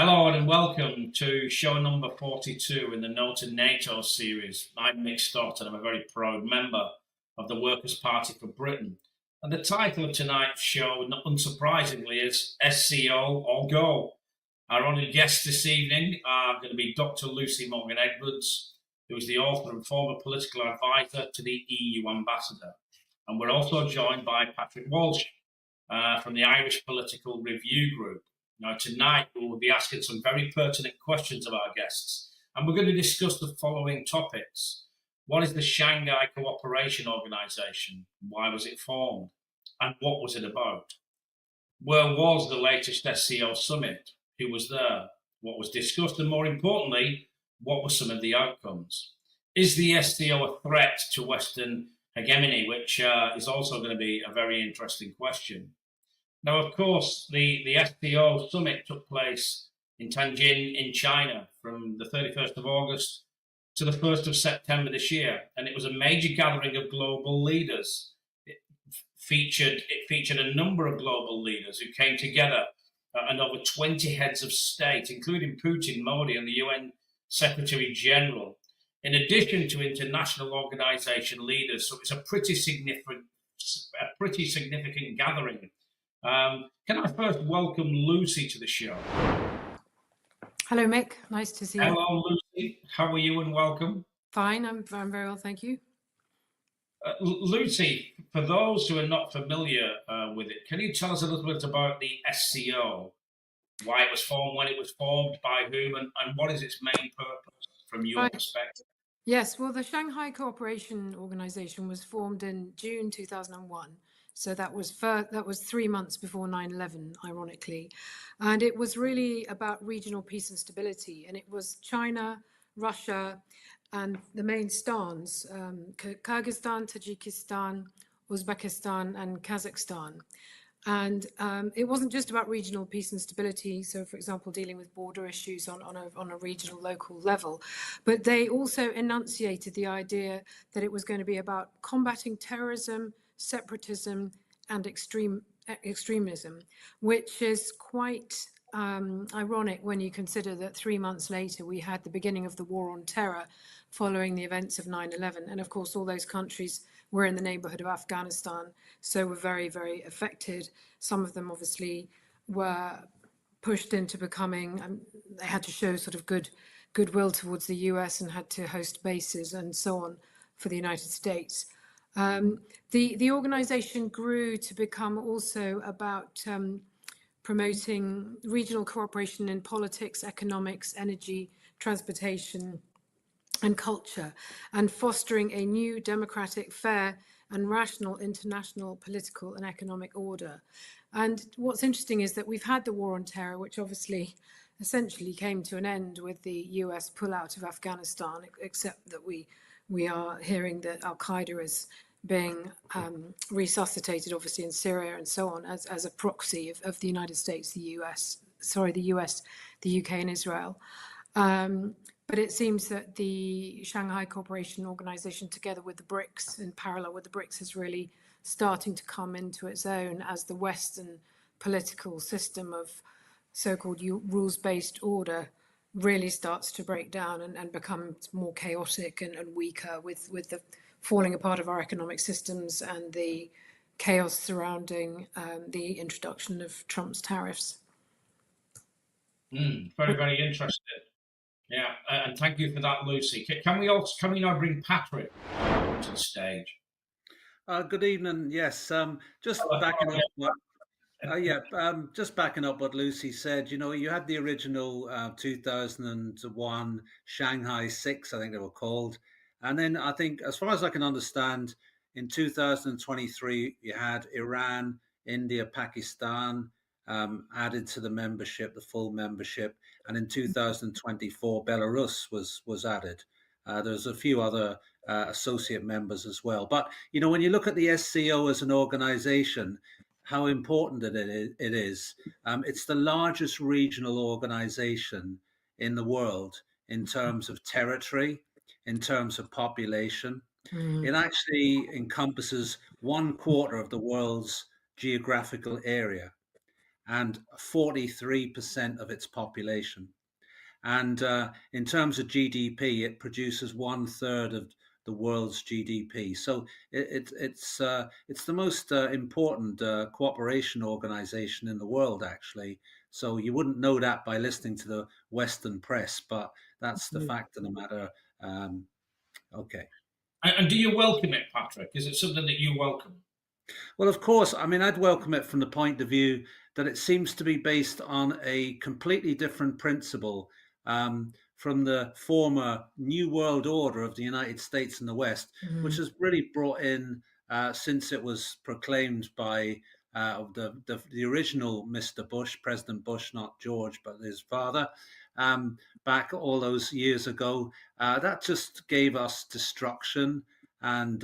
Hello and welcome to show number 42 in the No2Nato series. I'm Mick Stott and I'm a very proud member of the Workers' Party for Britain. And the title of tonight's show, not unsurprisingly, is SCO ALL GO. Our honoured guests this evening are going to be Dr. Lucy Morgan-Edwards, who is the author and former political advisor to the EU ambassador. And we're also joined by Patrick Walsh from the Irish Political Review Group. Now, tonight we will be asking some very pertinent questions of our guests, and we're going to discuss the following topics. What is the Shanghai Cooperation Organisation? Why was it formed? And what was it about? Where was the latest SCO Summit? Who was there? What was discussed? And more importantly, what were some of the outcomes? Is the SCO a threat to Western hegemony, which is also going to be a very interesting question. Now, of course, the SCO Summit took place in Tianjin in China from the 31st of August to the 1st of September this year, and it was a major gathering of global leaders. It featured a number of global leaders who came together, and over 20 heads of state, including Putin, Modi, and the UN Secretary General, in addition to international organization leaders. So it's a pretty significant gathering. Can I first welcome Lucy to the show? Hello, Mick. Nice to see you. Hello, Lucy. How are you and welcome? Fine. I'm very well, thank you. Lucy, for those who are not familiar with it, can you tell us a little bit about the SCO? Why it was formed, when it was formed, by whom, and what is its main purpose from your perspective? Yes, well, the Shanghai Cooperation Organisation was formed in June 2001. So that was 3 months before 9/11, ironically. And it was really about regional peace and stability. And it was China, Russia, and the main stans, Kyrgyzstan, Tajikistan, Uzbekistan, and Kazakhstan. And it wasn't just about regional peace and stability. So, for example, dealing with border issues on a regional, local level. But they also enunciated the idea that it was going to be about combating terrorism, separatism, and extremism, which is quite ironic when you consider that 3 months later we had the beginning of the war on terror following the events of 9/11. And of course, all those countries were in the neighborhood of Afghanistan, so were very, very affected. Some of them obviously were pushed into becoming, they had to show sort of goodwill towards the US and had to host bases and so on for the United States. The organization grew to become also about promoting regional cooperation in politics, economics, energy, transportation, and culture, and fostering a new democratic, fair, and rational international political and economic order. And what's interesting is that we've had the war on terror, which obviously essentially came to an end with the US pullout of Afghanistan, except that we are hearing that Al-Qaeda is being resuscitated, obviously, in Syria and so on, as a proxy of the United States, the US, the UK, and Israel. But it seems that the Shanghai Cooperation Organisation, together with the BRICS, in parallel with the BRICS, is really starting to come into its own as the Western political system of so-called rules-based order really starts to break down and become more chaotic and weaker with the falling apart of our economic systems and the chaos surrounding the introduction of Trump's tariffs. Very, very interesting. Yeah, and thank you for that, Lucy. Can we now bring Patrick to the stage? Good evening. Yes, just backing up. Just backing up what Lucy said. You know, you had the original 2001 Shanghai 6, I think they were called, and then I think, as far as I can understand, in 2023 you had Iran, India, Pakistan added to the membership, the full membership, and in 2024 Belarus was added. There's a few other associate members as well. But, you know, when you look at the SCO as an organization, how important it is. It's the largest regional organization in the world in terms of territory, in terms of population. It actually encompasses 1/4 of the world's geographical area. and 43% of its population. And in terms of GDP, it produces 1/3 of the world's GDP. So it's the most important cooperation organization in the world, actually. So you wouldn't know that by listening to the Western press, but that's the fact of the matter. Um, okay. And do you welcome it, Patrick? Is it something that you welcome? Well, of course, I mean, I'd welcome it from the point of view that it seems to be based on a completely different principle from the former New World Order of the United States and the West, which has really brought in, since it was proclaimed by the original Mr. Bush, President Bush, not George, but his father, back all those years ago. That just gave us destruction and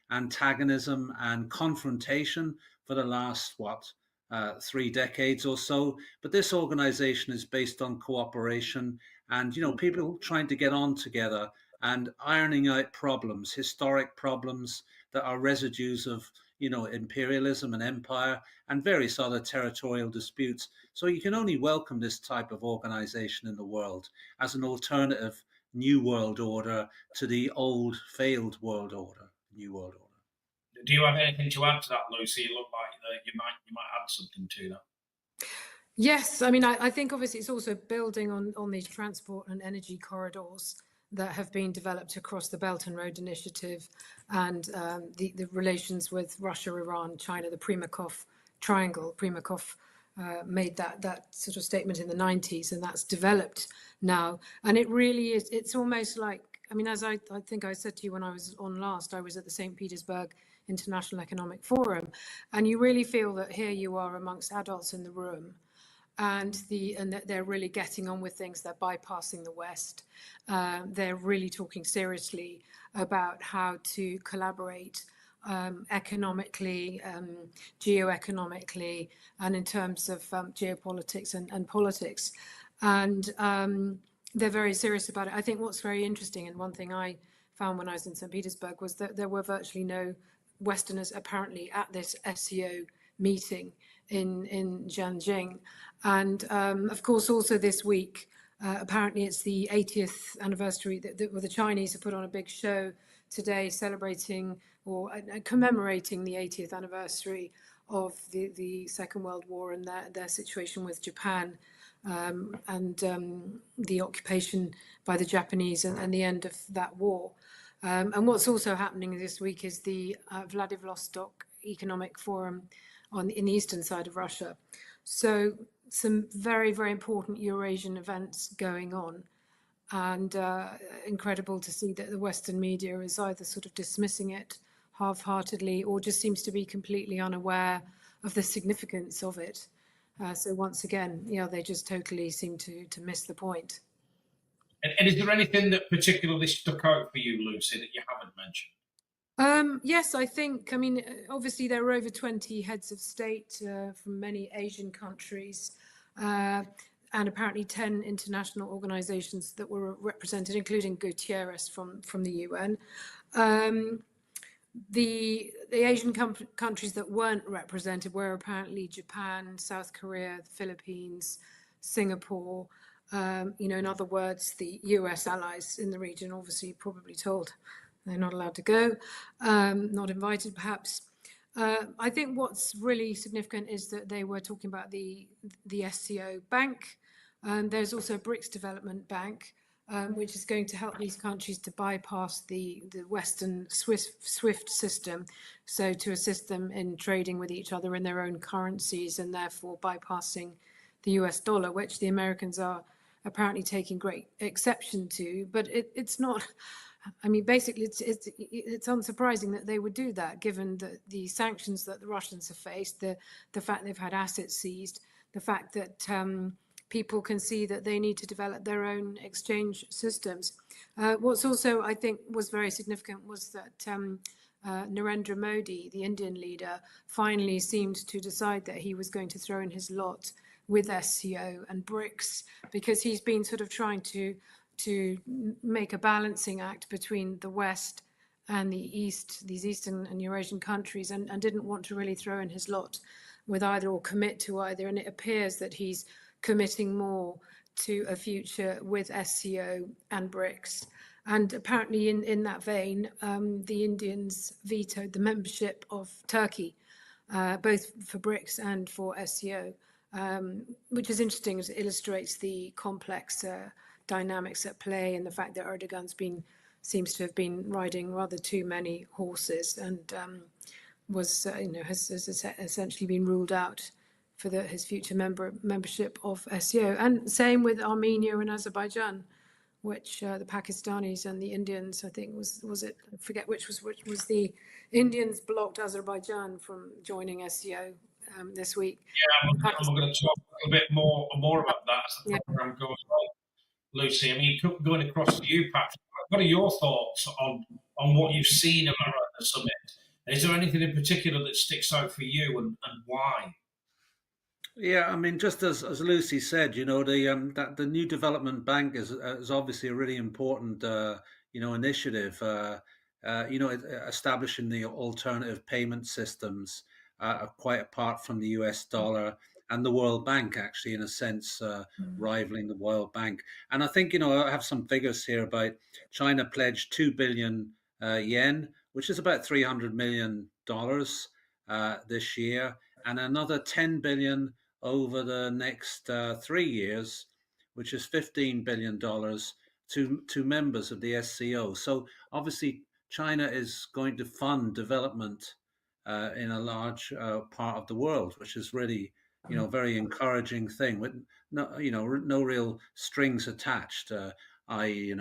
antagonism and confrontation for the last 3 decades or so. But this organization is based on cooperation and people trying to get on together and ironing out problems, historic problems that are residues of imperialism and empire and various other territorial disputes. So you can only welcome this type of organization in the world as an alternative new world order to the old failed world order, new world order. Do you have anything to add to that, Lucy? You look like you might add something to that. Yes, I mean, I think obviously it's also building on these transport and energy corridors that have been developed across the Belt and Road Initiative and the relations with Russia, Iran, China, the Primakov triangle. Primakov made that sort of statement in the 90s, and that's developed now. And it really is, it's almost like, I mean, as I think I said to you when I was on last, I was at the St. Petersburg International Economic Forum, and you really feel that here you are amongst adults in the room, and that they're really getting on with things. They're bypassing the West. They're really talking seriously about how to collaborate economically, geoeconomically, and in terms of geopolitics and politics. And they're very serious about it. I think what's very interesting, and one thing I found when I was in St. Petersburg, was that there were virtually no Westerners apparently at this SCO meeting in Jiangxing. And of course, also this week, apparently it's the 80th anniversary that the Chinese have put on a big show today celebrating or commemorating the 80th anniversary of the Second World War and their situation with Japan, and the occupation by the Japanese and the end of that war. And what's also happening this week is the Vladivostok Economic Forum in the eastern side of Russia. So some very, very important Eurasian events going on, and incredible to see that the Western media is either sort of dismissing it half-heartedly or just seems to be completely unaware of the significance of it. So once again, they just totally seem to miss the point. And is there anything that particularly stuck out for you, Lucy, that you haven't mentioned? Yes, I think, I mean, obviously there were over 20 heads of state from many Asian countries, and apparently 10 international organizations that were represented, including Gutierrez from the UN. The Asian countries that weren't represented were apparently Japan, South Korea, the Philippines, Singapore. In other words, the US allies in the region, obviously probably told they're not allowed to go, not invited perhaps. I think what's really significant is that they were talking about the SCO Bank. There's also a BRICS Development Bank, which is going to help these countries to bypass the Western SWIFT system, so to assist them in trading with each other in their own currencies and therefore bypassing the US dollar, which the Americans are apparently taking great exception to. But it's not, I mean, basically it's unsurprising that they would do that, given the sanctions that the Russians have faced, the fact they've had assets seized, the fact that people can see that they need to develop their own exchange systems. What's also, I think, was very significant was that Narendra Modi, the Indian leader, finally seemed to decide that he was going to throw in his lot with SCO and BRICS, because he's been sort of trying to make a balancing act between the West and these Eastern and Eurasian countries, and didn't want to really throw in his lot with either or commit to either. And it appears that he's committing more to a future with SCO and BRICS. And apparently in that vein, the Indians vetoed the membership of Turkey, both for BRICS and for SCO, which is interesting as it illustrates the complex dynamics at play and the fact that Erdogan's seems to have been riding rather too many horses and has essentially been ruled out for his future membership of SCO. And same with Armenia and Azerbaijan, which the Pakistanis and the Indians, I think was it, I forget which was the Indians blocked Azerbaijan from joining SCO this week. Yeah, I'm going to talk a bit more about that as the programme goes on, Lucy. I mean, going across to you, Patrick, what are your thoughts on what you've seen at the summit? Is there anything in particular that sticks out for you, and why? Yeah, I mean, just as Lucy said, the new development bank is obviously a really important initiative. Establishing the alternative payment systems quite apart from the US dollar and the World Bank, actually, in a sense, rivaling the World Bank. And I think, I have some figures here about China pledged 2 billion yen, which is about $300 million this year, and another 10 billion over the next 3 years, which is $15 billion to members of the SCO. So obviously, China is going to fund development in a large part of the world, which is really, a very encouraging thing with no real strings attached. I.e.,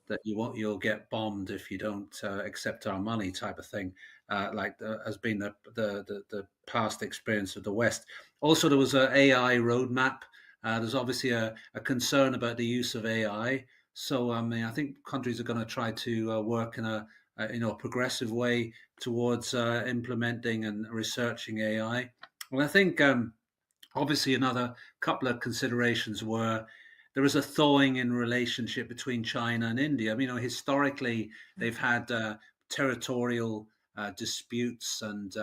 that you'll get bombed if you don't accept our money, type of thing, has been the past experience of the West. Also, there was an AI roadmap. There's obviously a concern about the use of AI. So, I mean, I think countries are going to try to work in a progressive way towards implementing and researching AI. Well, I think obviously another couple of considerations were there is a thawing in relationship between China and India. I mean, historically they've had territorial disputes and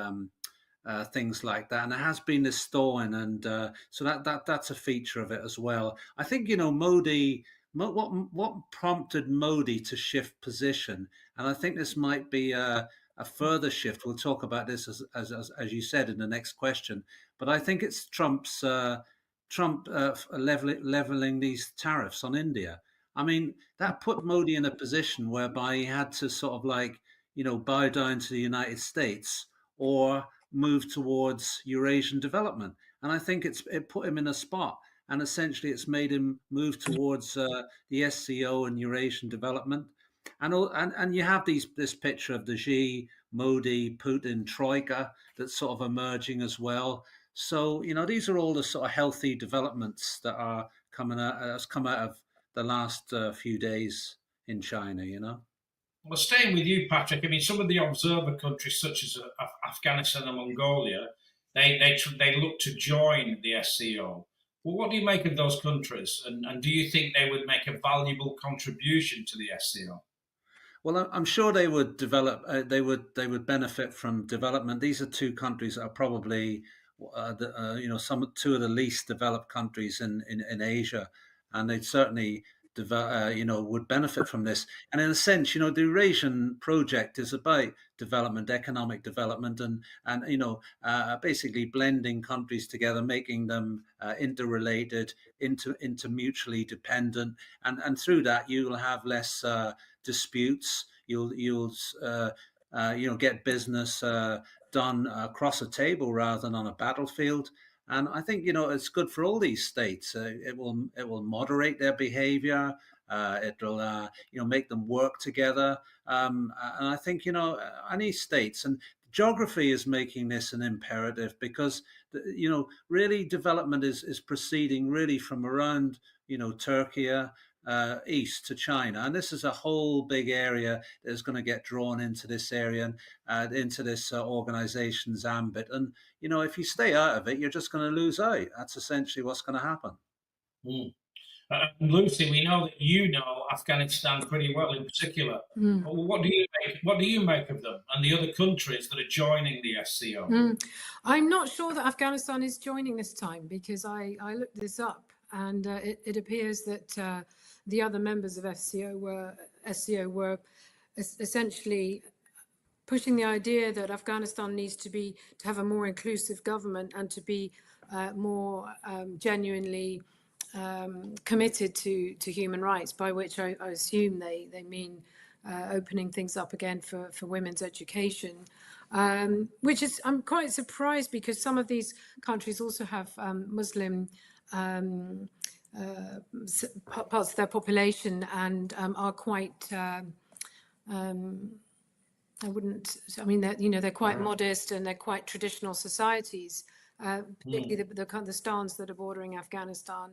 things like that, and there has been this thawing, and so that's a feature of it as well. I think Modi. What prompted Modi to shift position, and I think this might be a further shift. We'll talk about this as you said in the next question, but I think it's Trump leveling these tariffs on India. I mean, that put Modi in a position whereby he had to sort of bow down to the United States or move towards Eurasian development. And I think it put him in a spot. And essentially, it's made him move towards the SCO and Eurasian development. And you have this picture of the Xi, Modi, Putin troika that's sort of emerging as well. So these are all the sort of healthy developments that are has come out of the last few days in China. Well, staying with you, Patrick, I mean, some of the observer countries, such as Afghanistan and Mongolia, they look to join the SCO. Well, what do you make of those countries, and do you think they would make a valuable contribution to the SCO? Well, I'm sure they would develop. They would benefit from development. These are two countries that are probably, two of the least developed countries in Asia, and they'd certainly would benefit from this. And in a sense, the Eurasian project is about development, economic development, and basically blending countries together, making them interrelated, into mutually dependent, and through that you'll have less disputes. You'll get business done across a table rather than on a battlefield. And I think it's good for all these states. It will moderate their behaviour. It'll make them work together. And I think any states, and geography is making this an imperative, because really development is proceeding really from around Turkey east to China, and this is a whole big area that is going to get drawn into this area and into this organization's ambit. And if you stay out of it, you're just going to lose out. That's essentially what's going to happen. Mm. Lucy, we know that you know Afghanistan pretty well in particular. Mm. What do you make of them and the other countries that are joining the SCO? I'm not sure that Afghanistan is joining this time, because I looked this up, and it appears that the other members of SCO were essentially pushing the idea that Afghanistan needs to have a more inclusive government and to be more genuinely committed to human rights, by which I assume they mean opening things up again for women's education, which is, I'm quite surprised, because some of these countries also have Muslim parts of their population, and are quite I mean, they're quite modest, and they're quite traditional societies, particularly the stans that are bordering Afghanistan,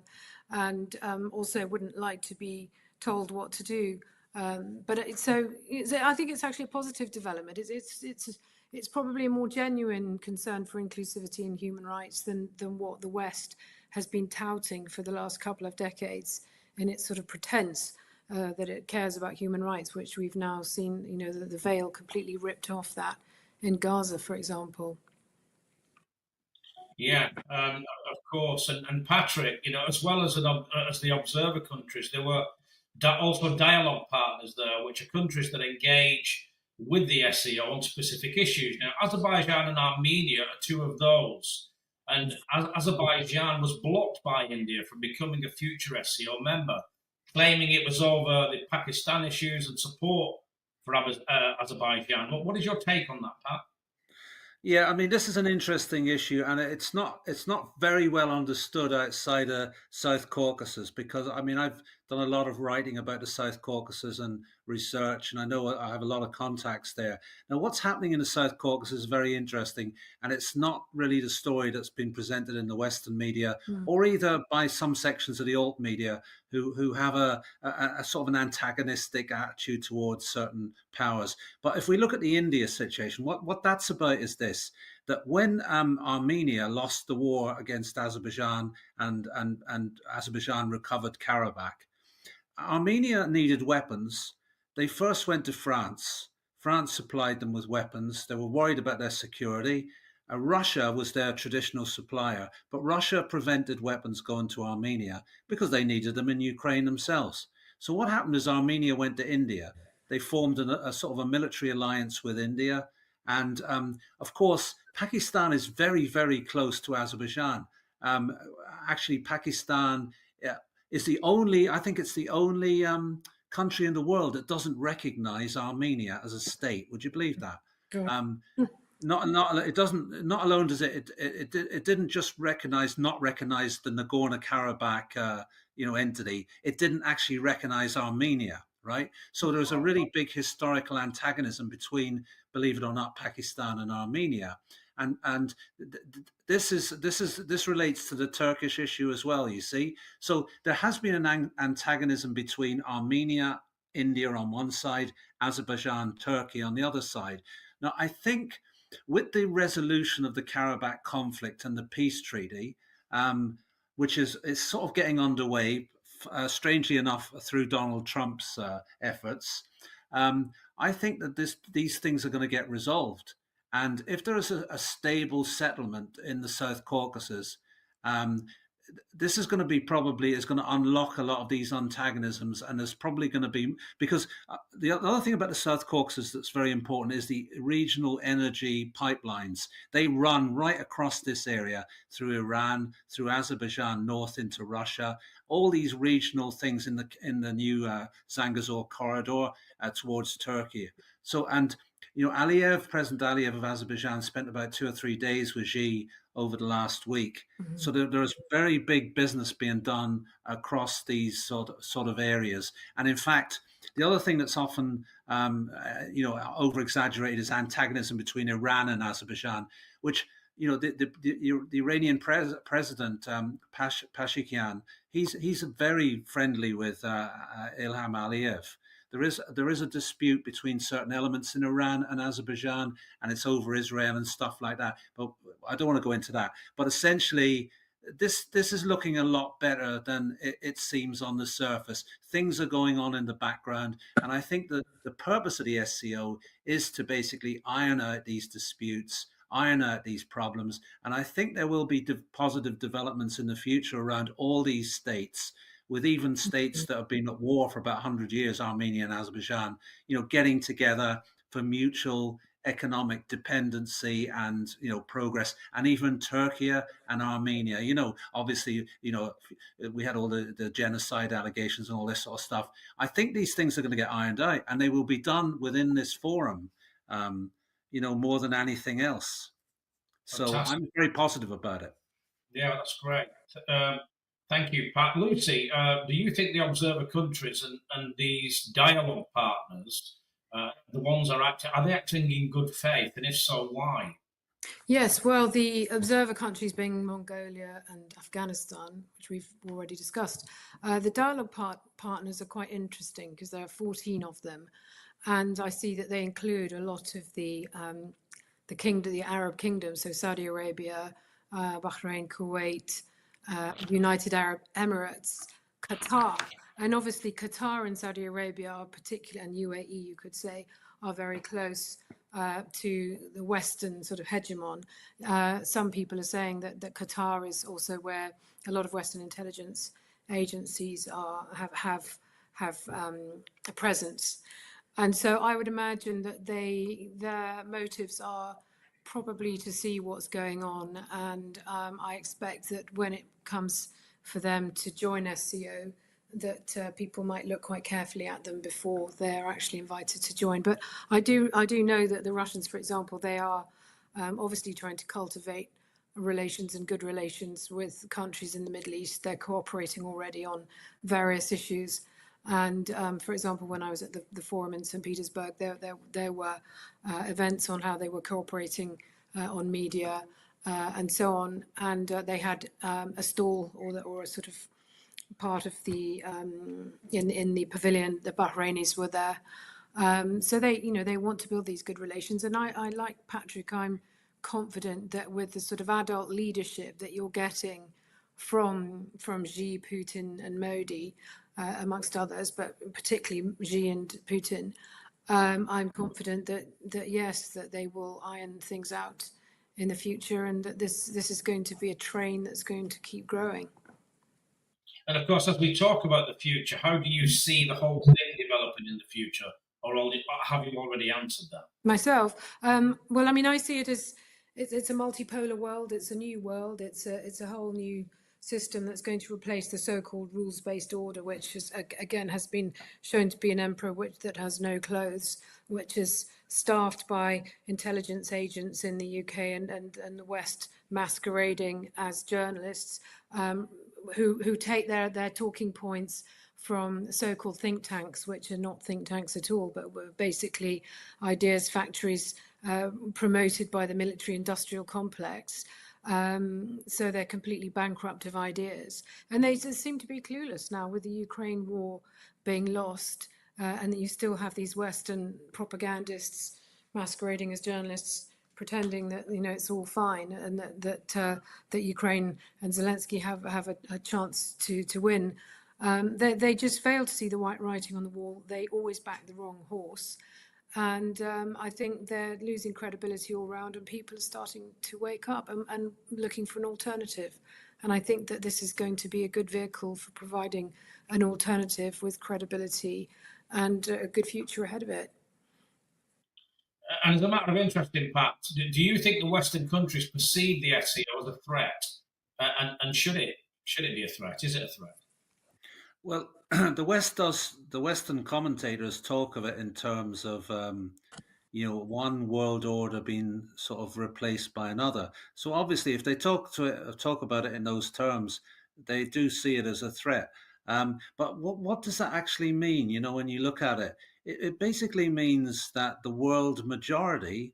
and also wouldn't like to be told what to do. But I think it's actually a positive development. It's probably a more genuine concern for inclusivity and human rights than what the West has been touting for the last couple of decades in its sort of pretense that it cares about human rights, which we've now seen, the veil completely ripped off that in Gaza, for example. Yeah, of course. And Patrick, as well as the observer countries, there were also dialogue partners there, which are countries that engage with the SCO on specific issues. Now, Azerbaijan and Armenia are two of those. And Azerbaijan was blocked by India from becoming a future SCO member, claiming it was over the Pakistan issues and support for Azerbaijan. What is your take on that, Pat? Yeah, I mean, this is an interesting issue, and it's not very well understood outside of South Caucasus, because I mean, I've done a lot of writing about the South Caucasus and research, and I know I have a lot of contacts there. Now, what's happening in the South Caucasus is very interesting, and it's not really the story that's been presented in the Western media, or either by some sections of the alt media who have a sort of an antagonistic attitude towards certain powers. But if we look at the India situation, what that's about is this: that when Armenia lost the war against Azerbaijan, and Azerbaijan recovered Karabakh, Armenia needed weapons. They first went to France. France supplied them with weapons. They were worried about their security. Russia was their traditional supplier, but Russia prevented weapons going to Armenia because they needed them in Ukraine themselves. So what happened is Armenia went to India. They formed a sort of a military alliance with India. And of course, Pakistan is very, very close to Azerbaijan. Um, Actually, Pakistan is I think it's the only country in the world that doesn't recognize Armenia as a state. Would you believe that? Um, not it doesn't. Not alone does it didn't just not recognize the Nagorno Karabakh entity. It didn't actually recognize Armenia, right? So there's a really big historical antagonism between, believe it or not, Pakistan and Armenia. And this relates to the Turkish issue as well, you see. So there has been an antagonism between Armenia, India on one side, Azerbaijan, Turkey on the other side. Now, I think with the resolution of the Karabakh conflict and the peace treaty, which is sort of getting underway, strangely enough, through Donald Trump's efforts, I think that these things are going to get resolved. And if there is a stable settlement in the South Caucasus, this is going to be is going to unlock a lot of these antagonisms, and there's probably going to be, because the other thing about the South Caucasus that's very important is the regional energy pipelines. They run right across this area through Iran, through Azerbaijan, north into Russia. All these regional things in the new Zangezur corridor towards Turkey. So, and President Aliyev of Azerbaijan spent about 2 or 3 days with Xi over the last week. Mm-hmm. So there's very big business being done across these sort of areas. And in fact, the other thing that's often over exaggerated is antagonism between Iran and Azerbaijan, which the Iranian president Pashikyan, he's very friendly with Ilham Aliyev. There is a dispute between certain elements in Iran and Azerbaijan, and it's over Israel and stuff like that. But I don't want to go into that. But essentially, this is looking a lot better than it seems on the surface. Things are going on in the background, and I think that the purpose of the SCO is to basically iron out these disputes, iron out these problems, and I think there will be positive developments in the future around all these states, with even states that have been at war for about 100 years, Armenia and Azerbaijan, getting together for mutual economic dependency and progress, and even Turkey and Armenia. Obviously, we had all the genocide allegations and all this sort of stuff. I think these things are going to get ironed out, and they will be done within this forum. More than anything else. So Fantastic. I'm very positive about it. Yeah, that's great. Thank you, Pat. Lucy, do you think the observer countries and these dialogue partners, the ones are they acting in good faith? And if so, why? Yes, well, the observer countries being Mongolia and Afghanistan, which we've already discussed, the dialogue partners are quite interesting because there are 14 of them. And I see that they include a lot of the Arab kingdoms, so Saudi Arabia, Bahrain, Kuwait, United Arab Emirates, Qatar. And obviously Qatar and Saudi Arabia are particular, and UAE, you could say, are very close to the Western sort of hegemon. Some people are saying that Qatar is also where a lot of Western intelligence agencies have a presence. And so I would imagine that their motives are probably to see what's going on. And I expect that when it comes for them to join SCO, that people might look quite carefully at them before they're actually invited to join. But I do know that the Russians, for example, they are obviously trying to cultivate relations and good relations with countries in the Middle East. They're cooperating already on various issues. And for example, when I was at the forum in St. Petersburg, there were events on how they were cooperating on media and so on. And they had a stall or a sort of part of the in the pavilion. The Bahrainis were there, so they want to build these good relations. And I like Patrick. I'm confident that with the sort of adult leadership that you're getting from Xi, Putin, and Modi, amongst others, but particularly Xi and Putin, I'm confident that yes, that they will iron things out in the future, and that this is going to be a train that's going to keep growing. And of course, as we talk about the future, how do you see the whole thing developing in the future? Or have you already answered that? Myself, well, I mean, I see it as it's a multipolar world. It's a new world. It's a whole new system that's going to replace the so-called rules-based order, which is again has been shown to be an emperor that has no clothes, which is staffed by intelligence agents in the UK and the West masquerading as journalists, who take their talking points from so-called think tanks, which are not think tanks at all, but were basically ideas factories promoted by the military-industrial complex. So they're completely bankrupt of ideas. And they just seem to be clueless now with the Ukraine war being lost, and that you still have these Western propagandists masquerading as journalists, pretending that it's all fine, and that Ukraine and Zelensky have a chance to win. They just fail to see the white writing on the wall. They always back the wrong horse. And I think they're losing credibility all around, and people are starting to wake up and looking for an alternative. And I think that this is going to be a good vehicle for providing an alternative with credibility and a good future ahead of it. And as a matter of interest, Pat, do you think the Western countries perceive the SCO as a threat? And should it be a threat? Is it a threat? Well, the Western commentators talk of it in terms of one world order being sort of replaced by another. So obviously, if they talk about it in those terms, they do see it as a threat. But what does that actually mean? When you look at it, it basically means that the world majority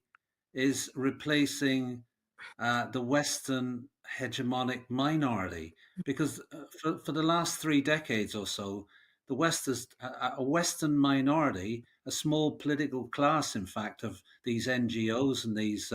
is replacing the Western hegemonic minority, because for the last 3 decades or so, the West is a Western minority, a small political class, in fact, of these NGOs and these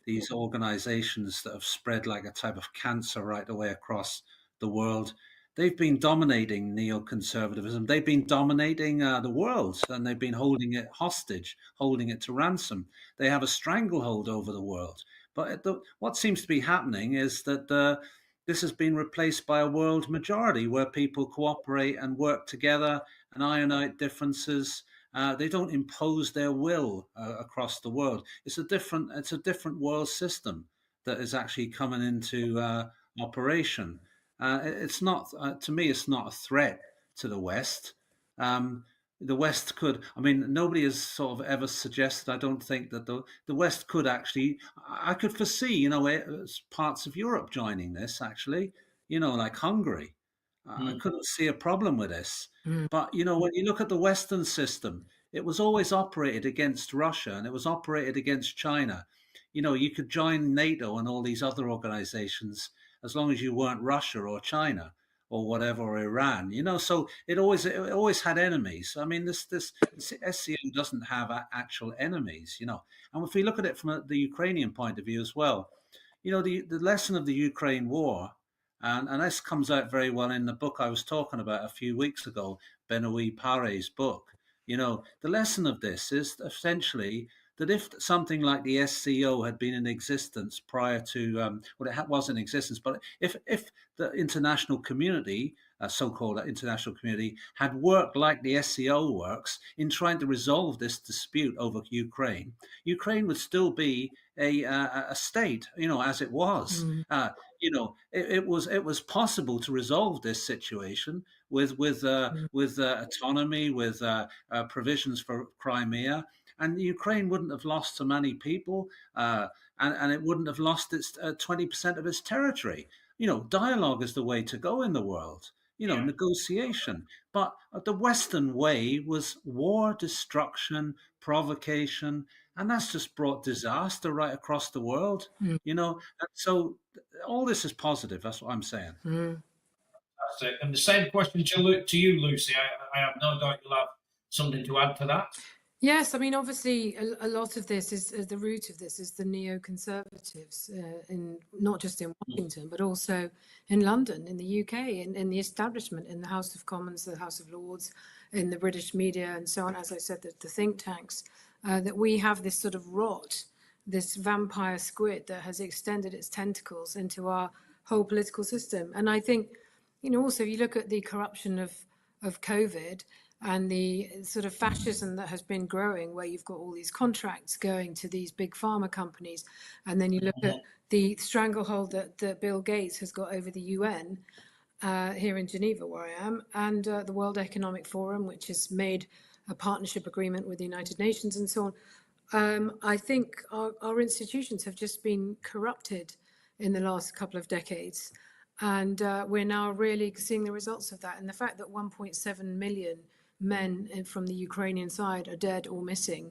these organizations that have spread like a type of cancer right away across the world. They've been dominating neoconservatism. They've been dominating the world, and they've been holding it hostage, holding it to ransom. They have a stranglehold over the world. But what seems to be happening is that this has been replaced by a world majority where people cooperate and work together and iron out differences. They don't impose their will across the world. It's a different world system that is actually coming into operation. It's not, to me, it's not a threat to the West. Um, the West could, I mean, nobody has sort of ever suggested, I don't think, that the West could actually, I could foresee, parts of Europe joining this actually, like Hungary. I couldn't see a problem with this. Mm. But, when you look at the Western system, it was always operated against Russia and it was operated against China. You could join NATO and all these other organizations as long as you weren't Russia or China or whatever, or Iran. So it always had enemies. I mean, this SCO doesn't have actual enemies. And if we look at it from the Ukrainian point of view as well, the lesson of the Ukraine war, and this comes out very well in the book I was talking about a few weeks ago, Benoit Pare's book. The lesson of this is essentially that if something like the SCO had been in existence prior to, it was in existence, but if the international community, so-called international community, had worked like the SCO works in trying to resolve this dispute over Ukraine, Ukraine would still be a state, as it was. Mm. It was possible to resolve this situation with autonomy, with provisions for Crimea, and Ukraine wouldn't have lost so many people, and it wouldn't have lost its 20% of its territory. Dialogue is the way to go in the world. Negotiation. But the Western way was war, destruction, provocation, and that's just brought disaster right across the world. Mm. And so all this is positive. That's what I'm saying. Mm. That's it. And the same question to you, Lucy. I have no doubt you'll have something to add to that. Yes, I mean, obviously, a lot of this is the root of this is the neoconservatives, in not just in Washington, but also in London, in the UK, in the establishment, in the House of Commons, the House of Lords, in the British media, and so on. As I said, the think tanks, that we have this sort of rot, this vampire squid that has extended its tentacles into our whole political system. And I think, also, if you look at the corruption of COVID, and the sort of fascism that has been growing, where you've got all these contracts going to these big pharma companies, and then you look at the stranglehold that Bill Gates has got over the UN here in Geneva, where I am, and the World Economic Forum, which has made a partnership agreement with the United Nations and so on. I think our institutions have just been corrupted in the last couple of decades. And we're now really seeing the results of that. And the fact that 1.7 million men from the Ukrainian side are dead or missing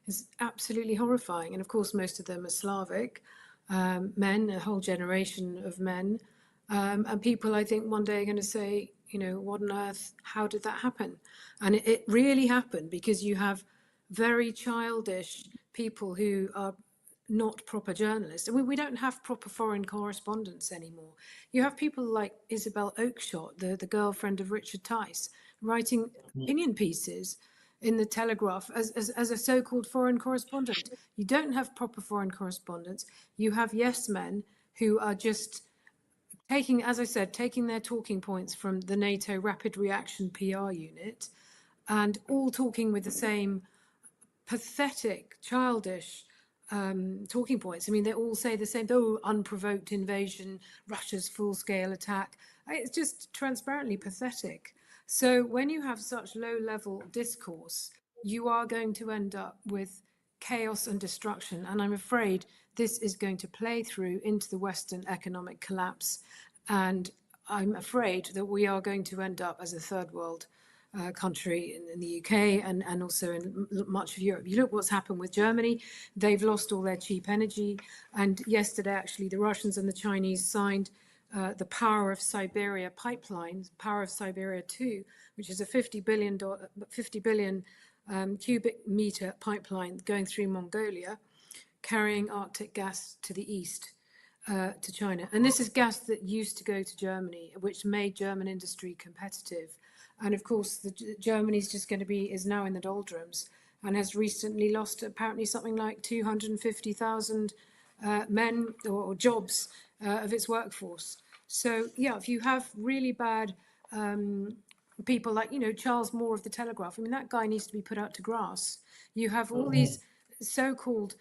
is absolutely horrifying. And of course, most of them are Slavic men, a whole generation of men. And people, I think, one day are going to say, what on earth, how did that happen? And it really happened because you have very childish people who are not proper journalists. And we don't have proper foreign correspondents anymore. You have people like Isabel Oakeshott, the girlfriend of Richard Tice, writing opinion pieces in the Telegraph as a so-called foreign correspondent. You don't have proper foreign correspondents. You have yes men who are just taking, as I said, taking their talking points from the NATO Rapid Reaction PR unit and all talking with the same pathetic, childish talking points. I mean, they all say the same, unprovoked invasion, Russia's full-scale attack. It's just transparently pathetic. So when you have such low-level discourse, you are going to end up with chaos and destruction. And I'm afraid this is going to play through into the Western economic collapse. And I'm afraid that we are going to end up as a third world country in the UK and also in much of Europe. You look what's happened with Germany. They've lost all their cheap energy. And yesterday, actually, the Russians and the Chinese signed the Power of Siberia pipeline, Power of Siberia 2, which is a $50 billion cubic meter pipeline going through Mongolia, carrying Arctic gas to the east, to China. And this is gas that used to go to Germany, which made German industry competitive. And of course, Germany's just going to is now in the doldrums and has recently lost apparently something like 250,000 men or jobs of its workforce. So yeah, if you have really bad people like, Charles Moore of the Telegraph, I mean, that guy needs to be put out to grass. You have all these so-called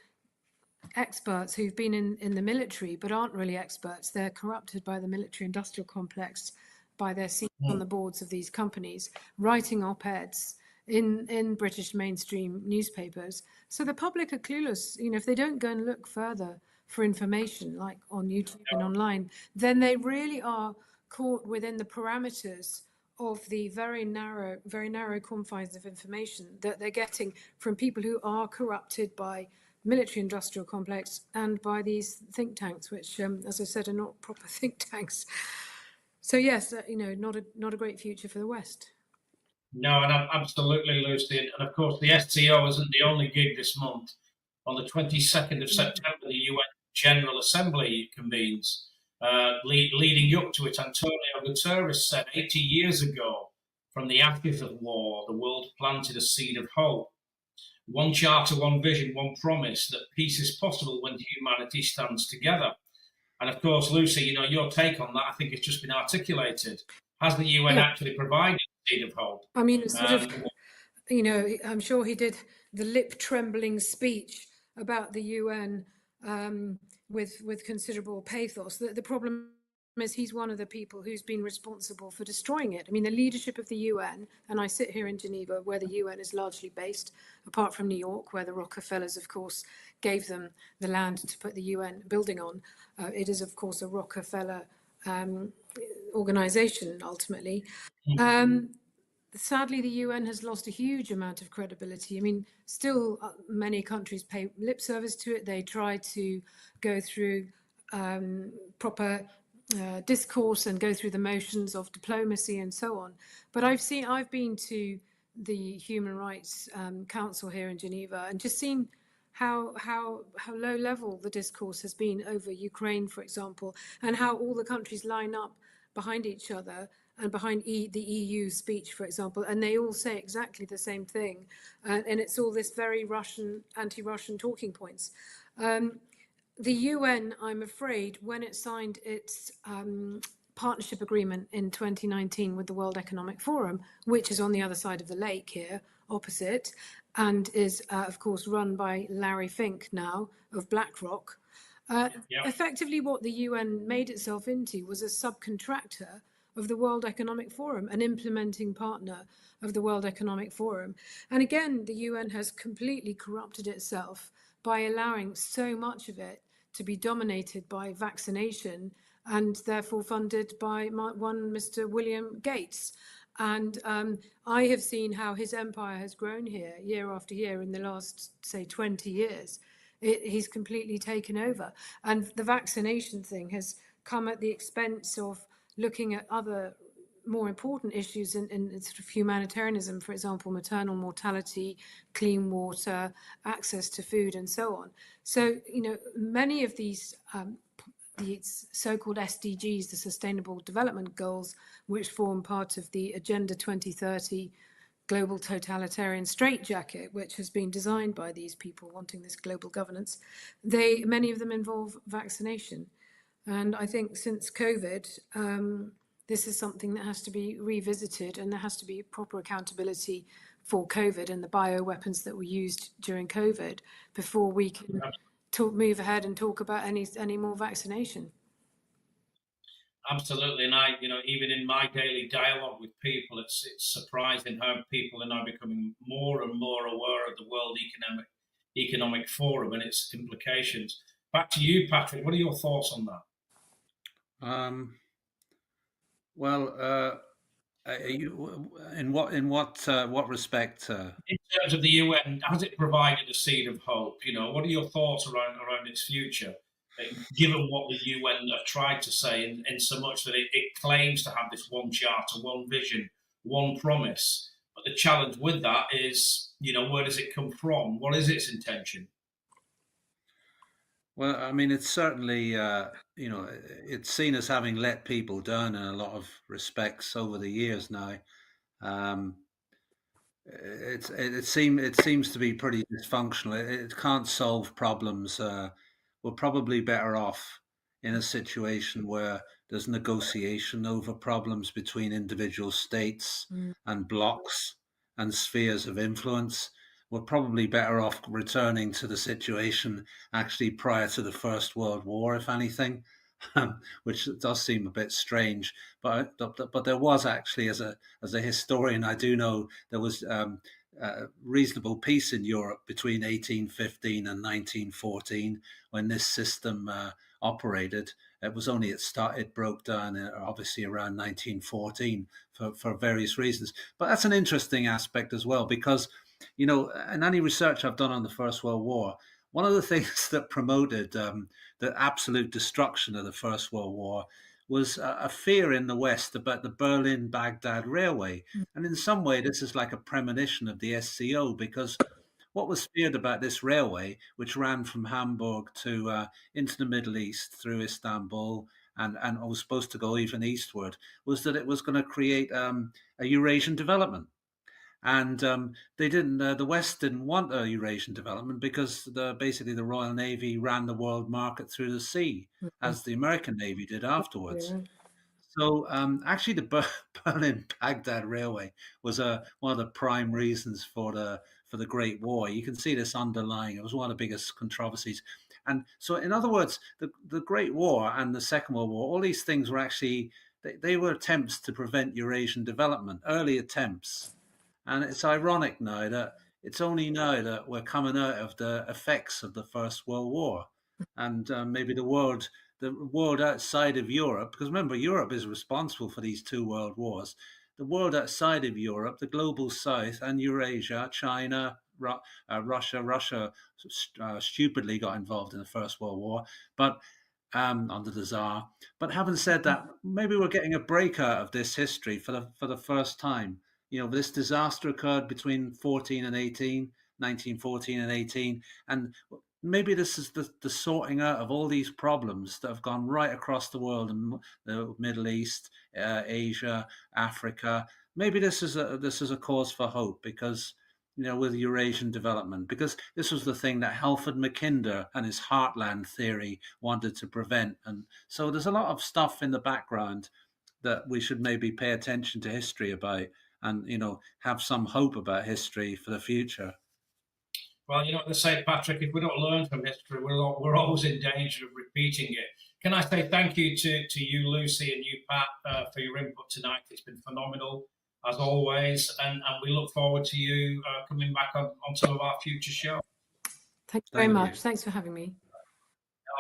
experts who've been in the military but aren't really experts. They're corrupted by the military industrial complex, by their seats on the boards of these companies, writing op-eds in British mainstream newspapers. So the public are clueless. If they don't go and look further for information, like on YouTube and online, then they really are caught within the parameters of the very narrow confines of information that they're getting from people who are corrupted by military industrial complex and by these think tanks, which, as I said, are not proper think tanks. So yes, not a great future for the West. No, and absolutely, Lucy. And of course, the SCO isn't the only gig this month. On the 22nd of September, the UN General Assembly convenes. Leading up to it, Antonio Guterres said 80 years ago, from the ashes of war, the world planted a seed of hope. One charter, one vision, one promise that peace is possible when humanity stands together. And of course, Lucy, your take on that, I think it's just been articulated. Has the UN actually provided a seed of hope? I mean, it's sort of, I'm sure he did the lip-trembling speech about the UN with considerable pathos. The problem is he's one of the people who's been responsible for destroying it. I mean, the leadership of the UN, and I sit here in Geneva, where the UN is largely based, apart from New York, where the Rockefellers, of course, gave them the land to put the UN building on. It is, of course, a Rockefeller organization, ultimately. Sadly, the UN has lost a huge amount of credibility. I mean, still many countries pay lip service to it. They try to go through proper discourse and go through the motions of diplomacy and so on. But I've been to the Human Rights Council here in Geneva and just seen how low level the discourse has been over Ukraine, for example, and how all the countries line up behind each other and behind the EU speech, for example, and they all say exactly the same thing. And it's all this very anti-Russian talking points. The UN, I'm afraid, when it signed its partnership agreement in 2019 with the World Economic Forum, which is on the other side of the lake here, opposite, and is, of course, run by Larry Fink now of BlackRock, effectively what the UN made itself into was a subcontractor of the World Economic Forum, an implementing partner of the World Economic Forum. And again, the UN has completely corrupted itself by allowing so much of it to be dominated by vaccination and therefore funded by one Mr. William Gates. And I have seen how his empire has grown here year after year in the last, say, 20 years. He's completely taken over. And the vaccination thing has come at the expense of looking at other more important issues in sort of humanitarianism, for example, maternal mortality, clean water, access to food, and so on. So, many of these so-called SDGs, the Sustainable Development Goals, which form part of the Agenda 2030 global totalitarian straitjacket, which has been designed by these people wanting this global governance, many of them involve vaccination. And I think since COVID, this is something that has to be revisited, and there has to be proper accountability for COVID and the bioweapons that were used during COVID before we can move ahead and talk about any more vaccination. Absolutely, and even in my daily dialogue with people, it's surprising how people are now becoming more and more aware of the World Economic Forum and its implications. Back to you, Patrick. What are your thoughts on that? In what respect? In terms of the UN, has it provided a seed of hope? What are your thoughts around its future, given what the UN have tried to say, in so much that it claims to have this one charter, one vision, one promise, but the challenge with that is, where does it come from? What is its intention? Well, I mean, it's certainly, it's seen as having let people down in a lot of respects over the years now. Um, it seems to be pretty dysfunctional. It can't solve problems. We're probably better off in a situation where there's negotiation over problems between individual states Mm. and blocs and spheres of influence. We're probably better off returning to the situation actually prior to the First World War, if anything, which does seem a bit strange. But there was actually, as a historian, I do know there was reasonable peace in Europe between 1815 and 1914 when this system operated. It was only it broke down obviously around 1914 for various reasons. But that's an interesting aspect as well because, in any research I've done on the First World War, one of the things that promoted the absolute destruction of the First World War was a fear in the West about the Berlin-Baghdad Railway. And in some way, this is like a premonition of the SCO because what was feared about this railway, which ran from Hamburg to into the Middle East through Istanbul and was supposed to go even eastward, was that it was going to create a Eurasian development. And they didn't. The West didn't want a Eurasian development because basically the Royal Navy ran the world market through the sea, Mhm. as the American Navy did afterwards. Yeah. So actually, the Berlin-Baghdad Railway was one of the prime reasons for the Great War. You can see this underlying. It was one of the biggest controversies, and so in other words, the Great War and the Second World War, all these things were actually they were attempts to prevent Eurasian development, early attempts. And it's ironic now that it's only now that we're coming out of the effects of the First World War, and maybe the world outside of Europe, because remember, Europe is responsible for these two world wars. The world outside of Europe, the global South and Eurasia, China, Russia stupidly got involved in the First World War, but under the Tsar. But having said that, maybe we're getting a break out of this history for the first time. This disaster occurred between 14 and 18, 1914 and 18, and maybe this is the sorting out of all these problems that have gone right across the world and the Middle East, Asia, Africa. Maybe this is a cause for hope because with Eurasian development, because this was the thing that Halford Mackinder and his heartland theory wanted to prevent. And so there's a lot of stuff in the background that we should maybe pay attention to history about and, have some hope about history for the future. Well, you know what they say, Patrick, if we don't learn from history, we're always in danger of repeating it. Can I say thank you to you, Lucy, and you, Pat, for your input tonight? It's been phenomenal, as always, and we look forward to you coming back on some of our future shows. Thank you very Thank much. you. Thanks for having me.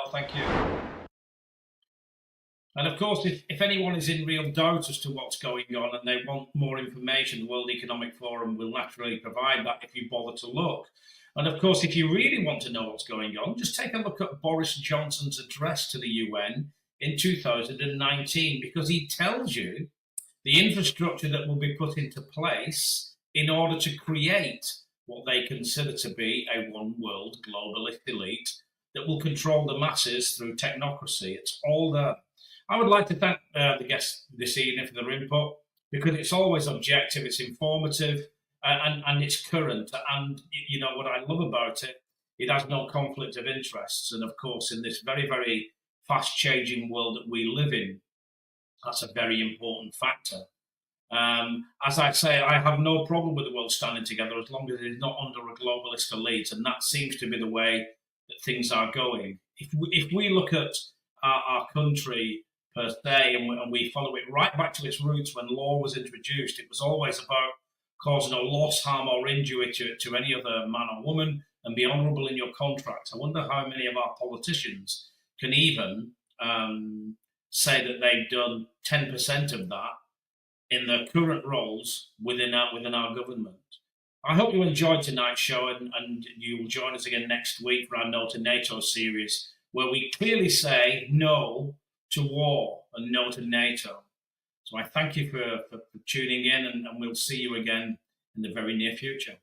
Oh, thank you. And of course, if anyone is in real doubt as to what's going on and they want more information, the World Economic Forum will naturally provide that if you bother to look. And of course, if you really want to know what's going on, just take a look at Boris Johnson's address to the UN in 2019, because he tells you the infrastructure that will be put into place in order to create what they consider to be a one world globalist elite that will control the masses through technocracy. It's all there. I would like to thank the guests this evening for their input because it's always objective, it's informative, and it's current. And you know what I love about it? It has no conflict of interests. And of course, in this very, very fast changing world that we live in, that's a very important factor. As I say, I have no problem with the world standing together as long as it is not under a globalist elite. And that seems to be the way that things are going. If we look at our country per se, and we follow it right back to its roots when law was introduced, it was always about causing no loss, harm, or injury to any other man or woman and be honourable in your contracts. I wonder how many of our politicians can even say that they've done 10% of that in their current roles within our government. I hope you enjoyed tonight's show and you'll join us again next week for our No2Nato series, where we clearly say no to war and no to NATO. So I thank you for tuning in, and we'll see you again in the very near future.